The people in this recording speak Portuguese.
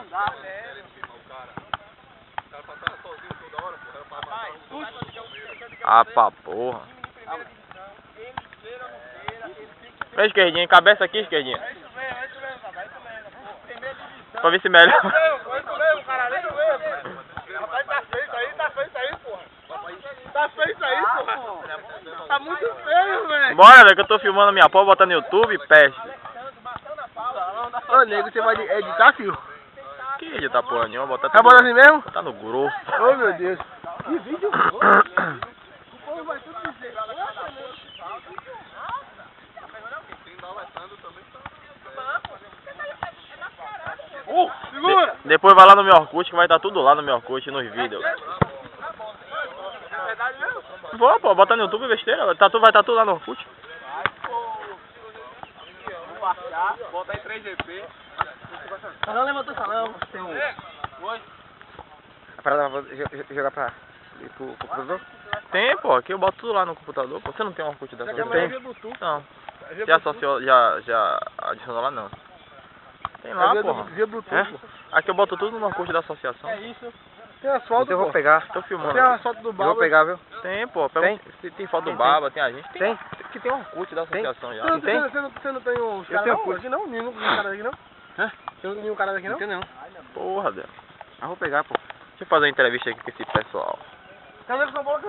não dá, sério. O cara passava sozinho toda hora, porra. Era pra matar Ah, pra porra. Vem, esquerdinha, cabeça aqui, esquerdinha. É isso mesmo, rapaz, é isso mesmo, pô. Tem medo de visão. Pra ver se melhor. É isso mesmo, caralho, é isso mesmo. Rapaz, tá feio isso aí, porra. Tá feio isso aí, porra. Tá muito feio, velho. Bora, velho, que eu tô filmando a minha pó, botando no YouTube, peste. Ô, nego, você vai editar, filho? Que editar porra nenhuma, botar Tá bom assim mesmo? Botar no grosso. Ô, meu Deus. Que vídeo grosso. O povo vai tudo dizer. Segura! Depois vai lá no meu Orkut, que vai estar tudo lá no meu Orkut, nos vídeos. É verdade mesmo? Vou, pô, bota no YouTube besteira, vai estar tudo lá no Orkut. Vou achar, botar em 3GP. Salão levantou salão. Tem um. Oi. A parada vai jogar pro computador? Tem, pô, aqui eu boto tudo lá no computador, pô. Você não tem um Orkut dessa Já vez? Não. Já associou, já adicionou lá não. Tem lá, porra. Via Bluetooth. É? Aqui eu boto tudo no Orkut da associação. É isso. Tem as fotos, Eu vou pô. pegar. Tô filmando. Tem as fotos do Eu Baba. vou pegar, viu? Tem, pô. Tem? Tem foto do Baba, tem a gente. Tem? Que tem um Orkut da associação já. Você Tem? não tem os Eu caras tenho não? curso. Aqui não? Nenhum cara daqui não? Hã? Tem nenhum cara daqui não? Não tem não. Porra, Deus. Eu vou pegar, pô. Deixa eu fazer uma entrevista aqui com esse pessoal. Cadê o São Paulo?